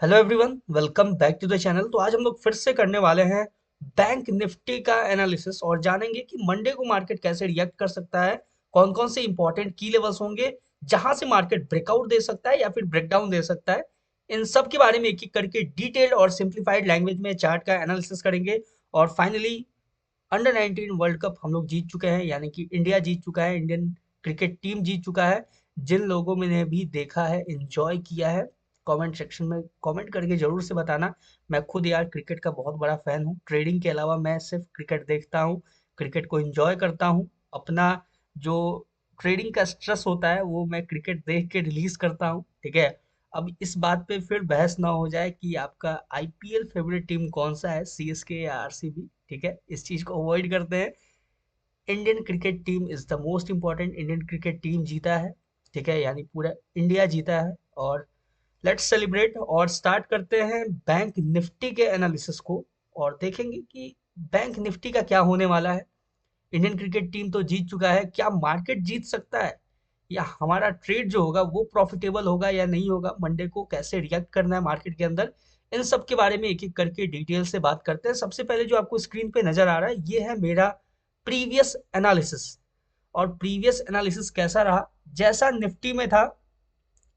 Hello everyone, welcome back to the channel. तो आज हम लोग फिर से करने वाले हैं बैंक निफ्टी का एनालिसिस और जानेंगे कि मंडे को मार्केट कैसे रिएक्ट कर सकता है, कौन कौन से इंपॉर्टेंट की लेवल्स होंगे जहां से मार्केट ब्रेकआउट दे सकता है या फिर ब्रेकडाउन दे सकता है। इन सब के बारे में एक एक करके डिटेल्ड और सिंप्लीफाइड लैंग्वेज में चार्ट का एनालिसिस करेंगे। और फाइनली अंडर 19 वर्ल्ड कप हम लोग जीत चुके हैं, यानी कि इंडिया जीत चुका है, इंडियन क्रिकेट टीम जीत चुका है। जिन लोगों ने भी देखा है, एंजॉय किया है, कमेंट सेक्शन में कमेंट करके जरूर से बताना। मैं खुद यार क्रिकेट का बहुत बड़ा फैन हूँ। ट्रेडिंग के अलावा मैं सिर्फ क्रिकेट देखता हूँ, क्रिकेट को एंजॉय करता हूँ। अपना जो ट्रेडिंग का स्ट्रेस होता है वो मैं क्रिकेट देख के रिलीज करता हूँ, ठीक है। अब इस बात पे फिर बहस ना हो जाए कि आपका आईपीएल फेवरेट टीम कौन सा है, सीएसके या आरसीबी, ठीक है। इस चीज को अवॉइड करते हैं। Indian cricket team is the most important. Indian cricket team जीता है, ठीक है, यानी पूरा इंडिया जीता है। और लेट्स सेलिब्रेट और स्टार्ट करते हैं बैंक निफ्टी के एनालिसिस को और देखेंगे कि बैंक निफ्टी का क्या होने वाला है। इंडियन क्रिकेट टीम तो जीत चुका है, क्या मार्केट जीत सकता है या हमारा ट्रेड जो होगा वो प्रॉफिटेबल होगा या नहीं होगा, मंडे को कैसे रिएक्ट करना है मार्केट के अंदर। इन सब के बारे में एक एक करके डिटेल से बात करते हैं। सबसे पहले जो आपको स्क्रीन पे नजर आ रहा है ये है मेरा प्रीवियस एनालिसिस। और प्रीवियस एनालिसिस कैसा रहा, जैसा निफ्टी में था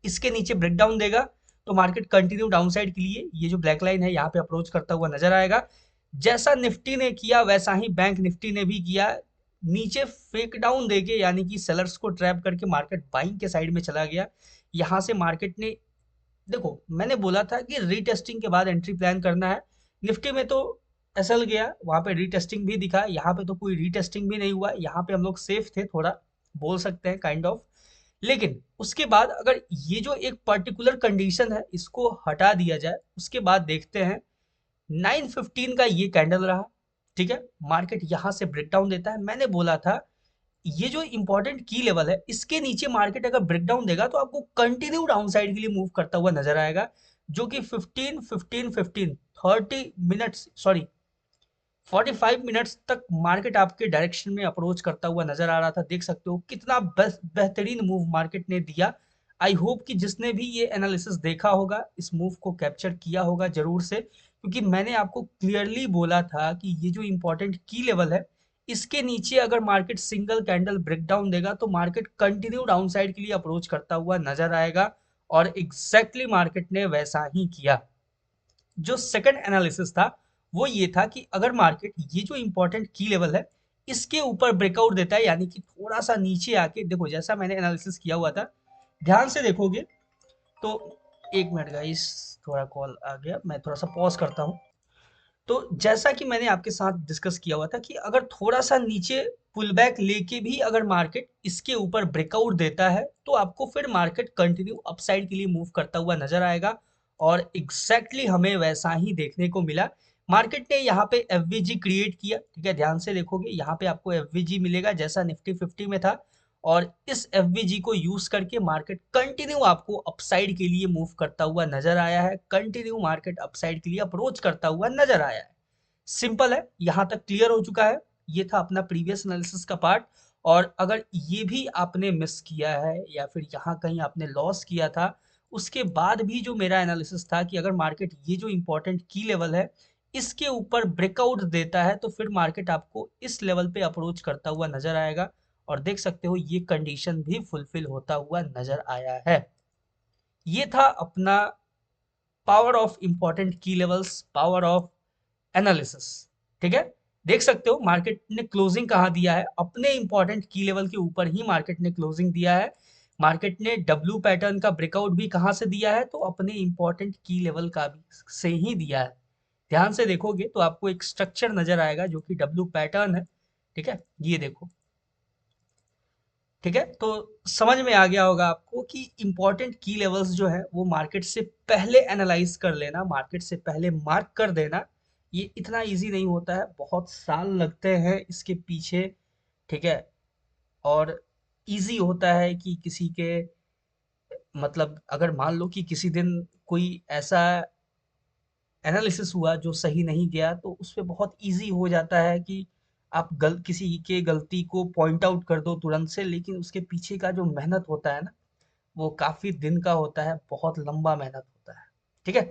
इसके नीचे ब्रेकडाउन देगा तो मार्केट कंटिन्यू डाउनसाइड के लिए ये जो ब्लैक लाइन है यहाँ पे अप्रोच करता हुआ नजर आएगा। जैसा निफ्टी ने किया वैसा ही बैंक निफ्टी ने भी किया, नीचे फेक डाउन देके, यानी कि सेलर्स को ट्रैप करके मार्केट बाइंग के साइड में चला गया। यहाँ से मार्केट ने, देखो मैंने बोला था कि रीटेस्टिंग के बाद एंट्री प्लान करना है। निफ्टी में तो एसएल गया, वहां पे रीटेस्टिंग भी दिखा, यहाँ पे तो कोई रीटेस्टिंग भी नहीं हुआ, यहाँ पे हम लोग सेफ थे थोड़ा, बोल सकते हैं काइंड ऑफ। लेकिन उसके बाद अगर ये जो एक पर्टिकुलर कंडीशन है इसको हटा दिया जाए, उसके बाद देखते हैं 9:15 का ये कैंडल रहा, ठीक है। मार्केट यहां से ब्रेकडाउन देता है। मैंने बोला था ये जो इंपॉर्टेंट की लेवल है इसके नीचे मार्केट अगर ब्रेकडाउन देगा तो आपको कंटिन्यू डाउन साइड के लिए मूव करता हुआ नजर आएगा, जो कि 15 15 15 30 मिनट्स, सॉरी 45 मिनट्स तक मार्केट आपके डायरेक्शन में अप्रोच करता हुआ नजर आ रहा था। देख सकते हो कितना बेहतरीन मूव मार्केट ने दिया। आई होप कि जिसने भी ये एनालिसिस देखा होगा इस मूव को कैप्चर किया होगा जरूर से, क्योंकि मैंने आपको क्लियरली बोला था कि ये जो इंपॉर्टेंट की लेवल है इसके नीचे अगर मार्केट सिंगल कैंडल ब्रेकडाउन देगा तो मार्केट कंटिन्यू डाउन साइड के लिए अप्रोच करता हुआ नजर आएगा। और एग्जैक्टली मार्केट ने वैसा ही किया। जो सेकंड एनालिसिस था वो ये था कि अगर मार्केट ये जो इंपॉर्टेंट की लेवल है इसके ऊपर ब्रेकआउट देता है, यानी कि थोड़ा सा नीचे आके, देखो जैसा मैंने एनालिसिस किया हुआ था, ध्यान से देखोगे तो, एक मिनट गाइस, थोड़ा कॉल आ गया, मैं थोड़ा सा पॉज करता हूँ। तो जैसा कि मैंने आपके साथ डिस्कस किया हुआ था कि अगर थोड़ा सा नीचे पुल बैक लेके भी अगर मार्केट इसके ऊपर ब्रेकआउट देता है तो आपको फिर मार्केट कंटिन्यू अपसाइड के लिए मूव करता हुआ नजर आएगा। और एग्जैक्टली exactly हमें वैसा ही देखने को मिला। मार्केट ने यहाँ पे एफवीजी क्रिएट किया, ठीक है, ध्यान से देखोगे यहाँ पे आपको एफवीजी मिलेगा जैसा निफ्टी 50 में था। और इस एफवीजी को यूज करके मार्केट कंटिन्यू आपको अपसाइड के लिए मूव करता हुआ नजर आया है, कंटिन्यू मार्केट अपसाइड के लिए अप्रोच करता हुआ नजर आया है। सिंपल है, यहां तक क्लियर हो चुका है। ये था अपना प्रीवियस एनालिसिस का पार्ट। और अगर ये भी आपने मिस किया है या फिर यहाँ कहीं आपने लॉस किया था, उसके बाद भी जो मेरा एनालिसिस था कि अगर मार्केट ये जो इंपॉर्टेंट की लेवल है इसके ऊपर ब्रेकआउट देता है तो फिर मार्केट आपको इस लेवल पे अप्रोच करता हुआ नजर आएगा। और देख सकते हो ये कंडीशन भी फुलफिल होता हुआ नजर आया है। ये था अपना पावर ऑफ इंपॉर्टेंट की लेवल्स, पावर ऑफ एनालिसिस, ठीक है। देख सकते हो मार्केट ने क्लोजिंग कहाँ दिया है, अपने इंपॉर्टेंट की लेवल के ऊपर ही मार्केट ने क्लोजिंग दिया है। मार्केट ने डब्ल्यू पैटर्न का ब्रेकआउट भी कहाँ से दिया है, तो अपने इंपॉर्टेंट की लेवल का भी से ही दिया है। ध्यान से देखोगे तो आपको एक स्ट्रक्चर नजर आएगा जो कि डब्ल्यू पैटर्न है, ठीक है, ये देखो, ठीक है। तो समझ में आ गया होगा आपको कि इंपॉर्टेंट की लेवल्स जो है वो मार्केट से पहले एनालाइज कर लेना, मार्केट से पहले मार्क कर देना, ये इतना इजी नहीं होता है, बहुत साल लगते हैं इसके पीछे, ठीक है। और इजी होता है कि किसी के, मतलब अगर मान लो कि किसी दिन कोई ऐसा एनालिसिस हुआ जो सही नहीं गया तो उस पे बहुत इजी हो जाता है कि आप किसी के गलती को पॉइंट आउट कर दो तुरंत से, लेकिन उसके पीछे का जो मेहनत होता है ना वो काफी दिन का होता है, बहुत लंबा मेहनत होता है। ठीक है।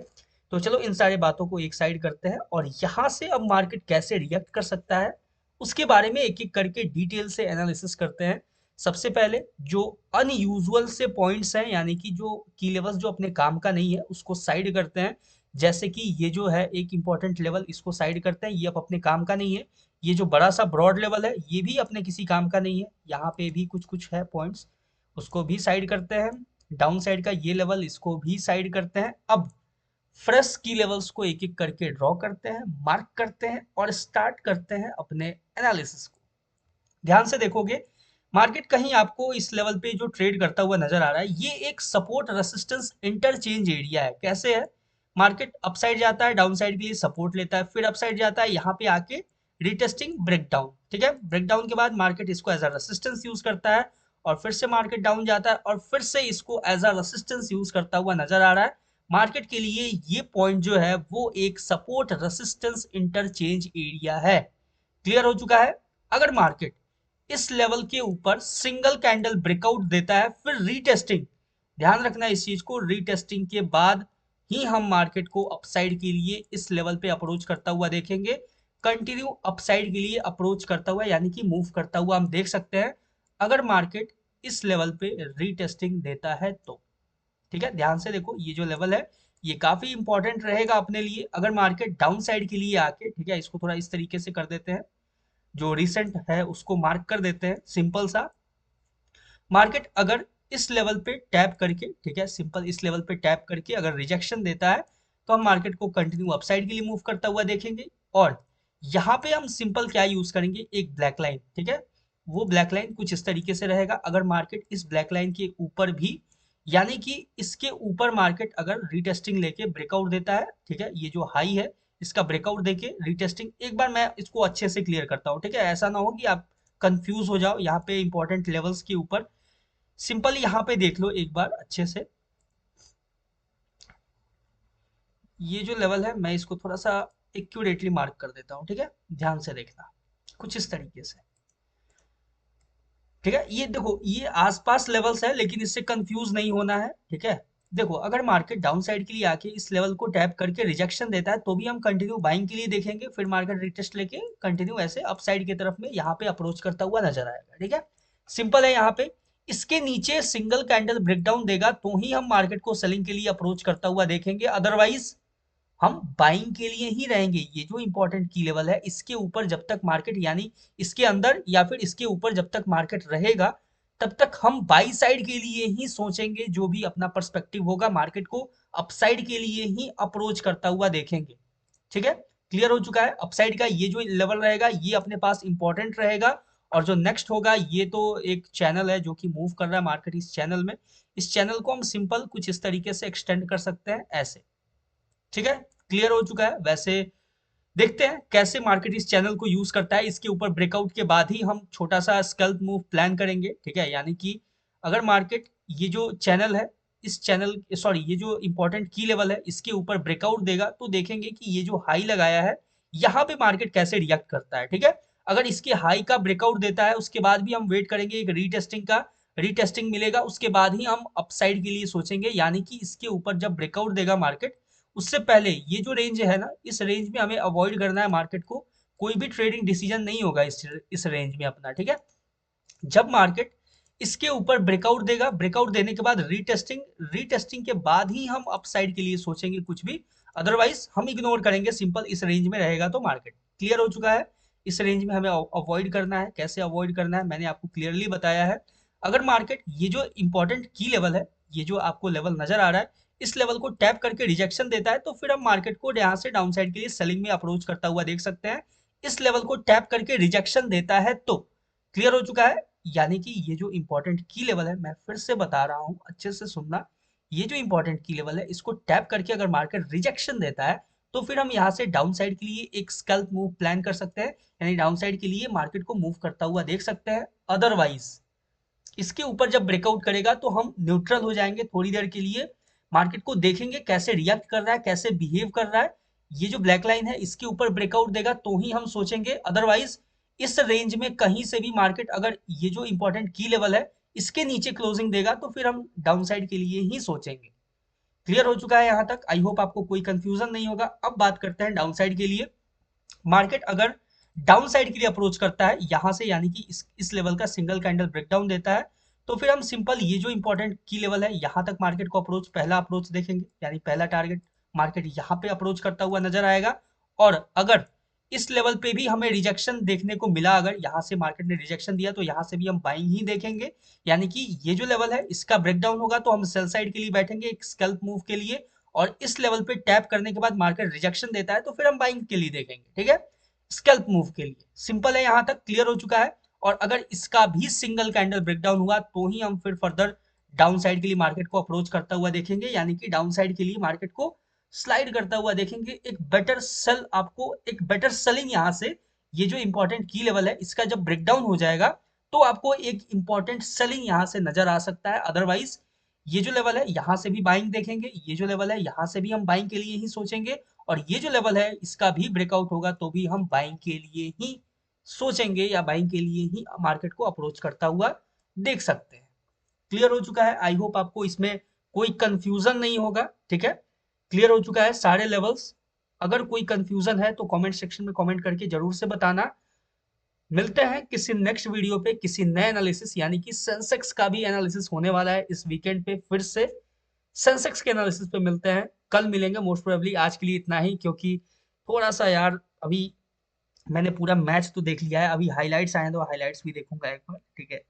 तो चलो इन सारी बातों को एक साइड करते हैं और यहाँ से अब मार्केट कैसे रिएक्ट कर सकता है उसके बारे में एक एक करके डिटेल से एनालिसिस करते हैं। सबसे पहले जो अनयूजुअल से पॉइंट्स हैं, यानी कि जो की लेवल्स जो अपने काम का नहीं है उसको साइड करते हैं। जैसे कि ये जो है एक इंपॉर्टेंट लेवल, इसको साइड करते हैं, ये अब अपने काम का नहीं है। ये जो बड़ा सा ब्रॉड लेवल है ये भी अपने किसी काम का नहीं है। यहाँ पे भी कुछ कुछ है पॉइंट्स, उसको भी साइड करते हैं। डाउन साइड का ये लेवल, इसको भी साइड करते हैं। अब फ्रेश की लेवल्स को एक एक करके ड्रॉ करते हैं, मार्क करते हैं और स्टार्ट करते हैं अपने एनालिसिस को। ध्यान से देखोगे मार्केट कहीं आपको इस लेवल पे जो ट्रेड करता हुआ नजर आ रहा है, ये एक सपोर्ट रेसिस्टेंस इंटरचेंज एरिया है। कैसे है? मार्केट अपसाइड जाता है, डाउन साइड के लिए सपोर्ट लेता है, फिर अपसाइड जाता है, यहाँ पे आके रिटेस्टिंग ब्रेकडाउन। ठीक है, ब्रेकडाउन के बाद मार्केट इसको एज अ रेसिस्टेंस यूज करता है और फिर से मार्केट डाउन जाता है और फिर से इसको एज अ रेसिस्टेंस यूज करता हुआ नजर आ रहा है। मार्केट के लिए ये पॉइंट जो है वो एक सपोर्ट रेसिस्टेंस इंटरचेंज एरिया है। क्लियर हो चुका है? अगर मार्केट इस लेवल के ऊपर सिंगल कैंडल ब्रेकआउट देता है, फिर रीटेस्टिंग, ध्यान रखना इस चीज को, रीटेस्टिंग के बाद ही हम मार्केट को अपसाइड के लिए इस लेवल पे अप्रोच करता हुआ देखेंगे। कंटिन्यू अपसाइड के लिए अप्रोच करता हुआ यानी कि मूव करता हुआ हम देख सकते हैं अगर मार्केट इस लेवल पे रीटेस्टिंग देता है तो। ठीक है, ध्यान से देखो ये जो लेवल है ये काफी इंपॉर्टेंट रहेगा अपने लिए। अगर मार्केट डाउन साइड के लिए आके, ठीक है, इसको थोड़ा इस तरीके से कर देते हैं, जो रिसेंट है उसको मार्क कर देते हैं सिंपल सा। मार्केट अगर इस लेवल पे टैप करके, ठीक है, सिंपल इस लेवल पे टैप करके अगर रिजेक्शन देता है तो हम मार्केट को कंटिन्यू अपसाइड के लिए मूव करता हुआ देखेंगे। और यहाँ पे हम सिंपल क्या यूज करेंगे, एक ब्लैक लाइन। ठीक है, वो ब्लैक लाइन कुछ इस तरीके से रहेगा। अगर मार्केट इस ब्लैक लाइन के ऊपर भी, यानी कि इसके ऊपर मार्केट अगर रिटेस्टिंग लेके ब्रेकआउट देता है, ठीक है, ये जो हाई है इसका ब्रेकआउट देके रिटेस्टिंग, एक बार मैं इसको अच्छे से क्लियर करता हूँ, ठीक है, ऐसा ना हो कि आप कंफ्यूज हो जाओ यहाँ पे इंपॉर्टेंट लेवल्स के ऊपर। सिंपल यहाँ पे देख लो एक बार अच्छे से, ये जो लेवल है मैं इसको थोड़ा सा एक्यूरेटली मार्क कर देता हूँ। ठीक है, ध्यान से देखना कुछ इस तरीके से। ठीक है, ये देखो ये आसपास लेवल्स है लेकिन इससे कंफ्यूज नहीं होना है। ठीक है, देखो अगर मार्केट डाउन साइड के लिए आके इस लेवल को टैप करके रिजेक्शन देता है तो भी हम कंटिन्यू बाइंग के लिए देखेंगे, फिर मार्केट रिटेस्ट लेके कंटिन्यू ऐसे अपसाइड की तरफ में यहाँ पे अप्रोच करता हुआ नजर आएगा। ठीक है, सिंपल है। यहाँ पे इसके नीचे सिंगल कैंडल ब्रेकडाउन देगा तो ही हम मार्केट को सेलिंग के लिए अप्रोच करता हुआ देखेंगे, अदरवाइज हम बाइंग के लिए ही रहेंगे। ये जो इंपॉर्टेंट की लेवल है इसके ऊपर जब तक मार्केट, यानी इसके अंदर या फिर इसके ऊपर जब तक मार्केट रहेगा तब तक हम बाई साइड के लिए ही सोचेंगे। जो भी अपना पर्सपेक्टिव होगा मार्केट को अपसाइड के लिए ही अप्रोच करता हुआ देखेंगे। ठीक है, क्लियर हो चुका है? अपसाइड का ये जो लेवल रहेगा ये अपने पास इंपॉर्टेंट रहेगा। और जो नेक्स्ट होगा ये तो एक चैनल है जो कि मूव कर रहा है मार्केट इस चैनल में, इस चैनल को हम सिंपल कुछ इस तरीके से एक्सटेंड कर सकते हैं ऐसे। ठीक है, क्लियर हो चुका है? वैसे देखते हैं कैसे मार्केट इस चैनल को यूज करता है। इसके ऊपर ब्रेकआउट के बाद ही हम छोटा सा स्कैल्प मूव प्लान करेंगे। ठीक है, यानी कि अगर मार्केट ये जो चैनल है, इस चैनल, सॉरी, ये जो इंपॉर्टेंट की लेवल है इसके ऊपर ब्रेकआउट देगा तो देखेंगे कि ये जो हाई लगाया है यहाँ पे मार्केट कैसे रिएक्ट करता है। ठीक है, अगर इसके हाई का ब्रेकआउट देता है उसके बाद भी हम वेट करेंगे एक रीटेस्टिंग का, रीटेस्टिंग मिलेगा उसके बाद ही हम अपसाइड के लिए सोचेंगे। यानी कि इसके ऊपर जब ब्रेकआउट देगा मार्केट उससे पहले ये जो रेंज है ना, इस रेंज में हमें अवॉइड करना है मार्केट को। कोई भी ट्रेडिंग डिसीजन नहीं होगा इस रेंज में अपना। ठीक है, जब मार्केट इसके ऊपर ब्रेकआउट देगा, ब्रेकआउट देने के बाद रीटेस्टिंग, रीटेस्टिंग के बाद ही हम अपसाइड के लिए सोचेंगे कुछ भी, अदरवाइज हम इग्नोर करेंगे सिंपल इस रेंज में रहेगा तो मार्केट। क्लियर हो चुका है? इस रेंज में हमें अवॉइड करना है। कैसे अवॉइड करना है मैंने आपको क्लियरली बताया है। अगर मार्केट ये जो इंपॉर्टेंट की लेवल है, ये जो आपको लेवल नजर आ रहा है, इस लेवल को टैप करके रिजेक्शन देता है तो फिर हम मार्केट को यहाँ से डाउन साइड के लिए सेलिंग में अप्रोच करता हुआ देख सकते हैं। इस लेवल को टैप करके रिजेक्शन देता है तो, क्लियर हो चुका है? यानी कि ये जो इंपॉर्टेंट की लेवल है मैं फिर से बता रहा हूं, अच्छे से सुनना, ये जो इंपॉर्टेंट की लेवल है इसको टैप करके अगर मार्केट रिजेक्शन देता है तो फिर हम यहाँ से डाउन साइड के लिए एक स्कैल्प मूव प्लान कर सकते हैं, यानी डाउन साइड के लिए मार्केट को मूव करता हुआ देख सकते हैं। अदरवाइज इसके ऊपर जब ब्रेकआउट करेगा तो हम न्यूट्रल हो जाएंगे थोड़ी देर के लिए, मार्केट को देखेंगे कैसे रिएक्ट कर रहा है, कैसे बिहेव कर रहा है। ये जो ब्लैक लाइन है इसके ऊपर ब्रेकआउट देगा तो ही हम सोचेंगे, अदरवाइज इस रेंज में कहीं से भी मार्केट अगर ये जो इंपॉर्टेंट की लेवल है इसके नीचे क्लोजिंग देगा तो फिर हम डाउन साइड के लिए ही सोचेंगे। क्लियर हो चुका है यहाँ तक? आई होप आपको कोई कंफ्यूजन नहीं होगा। अब बात करते हैं डाउन साइड के लिए। मार्केट अगर डाउन साइड के लिए अप्रोच करता है यहाँ से, यानी कि इस लेवल का सिंगल कैंडल ब्रेकडाउन देता है, तो फिर हम सिंपल ये जो इंपॉर्टेंट की लेवल है यहाँ तक मार्केट को अप्रोच, पहला अप्रोच देखेंगे, यानी पहला टारगेट मार्केट यहाँ पे अप्रोच करता हुआ नजर आएगा। और अगर इस लेवल पे भी हमें रिजेक्शन देखने को मिला, अगर यहाँ से मार्केट ने रिजेक्शन दिया, तो यहाँ से भी हम बाइंग ही देखेंगे, यानी कि ये जो लेवल है इसका ब्रेकडाउन होगा तो हम सेल साइड के लिए बैठेंगे एक स्कैल्प मूव के लिए, और इस लेवल पे टैप करने के बाद मार्केट रिजेक्शन देता है तो फिर हम बाइंग के लिए देखेंगे, ठीक है, स्कैल्प मूव के लिए। सिंपल है, यहाँ तक क्लियर हो चुका है। और अगर इसका भी सिंगल कैंडल ब्रेकडाउन हुआ तो ही हम फिर फर्दर डाउन साइड के लिए मार्केट को अप्रोच करता हुआ देखेंगे, यानी कि डाउन साइड के लिए मार्केट को स्लाइड करता हुआ देखेंगे। एक बेटर सेल, आपको एक बेटर सेलिंग यहाँ से, ये जो इंपॉर्टेंट की लेवल है इसका जब ब्रेकडाउन हो जाएगा तो आपको एक इंपॉर्टेंट सेलिंग यहाँ से नजर आ सकता है। अदरवाइज ये जो लेवल है यहाँ से भी बाइंग देखेंगे, ये जो लेवल है यहाँ से भी हम बाइंग के लिए ही सोचेंगे, और ये जो लेवल है इसका भी ब्रेकआउट होगा तो भी हम बाइंग के लिए ही सोचेंगे, या बाइंग के लिए ही मार्केट को अप्रोच करता हुआ देख सकते हैं। क्लियर हो चुका है? आई होप आपको इसमें कोई कंफ्यूजन नहीं होगा, ठीक है। क्लियर हो चुका है सारे लेवल्स? अगर कोई कंफ्यूजन है तो कमेंट सेक्शन में कमेंट करके जरूर से बताना। मिलते हैं किसी नेक्स्ट वीडियो पे किसी नए एनालिसिस, यानी कि सेंसेक्स का भी एनालिसिस होने वाला है इस वीकेंड पे, फिर से सेंसेक्स के एनालिसिस पे मिलते हैं, कल मिलेंगे मोस्ट प्रोबेबली। आज के लिए इतना ही, क्योंकि थोड़ा सा यार अभी मैंने पूरा मैच तो देख लिया है, अभी हाइलाइट्स आए हैं तो हाइलाइट्स भी देखूंगा एक बार, ठीक है।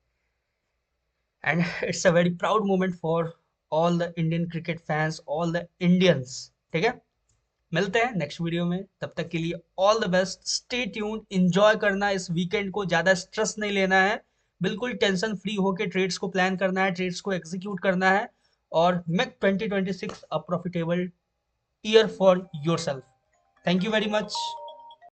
And it's a very proud moment for all the Indian cricket fans, all the Indians, ठीक है। मिलते हैं नेक्स्ट वीडियो में, तब तक के लिए all the best, stay tuned, enjoy करना इस वीकेंड को, ज्यादा स्ट्रेस नहीं लेना है, बिल्कुल टेंशन फ्री होके ट्रेड्स को प्लान करना है, ट्रेड्स को एग्जीक्यूट करना है, और make 2026 a profitable year for yourself. Thank you very much.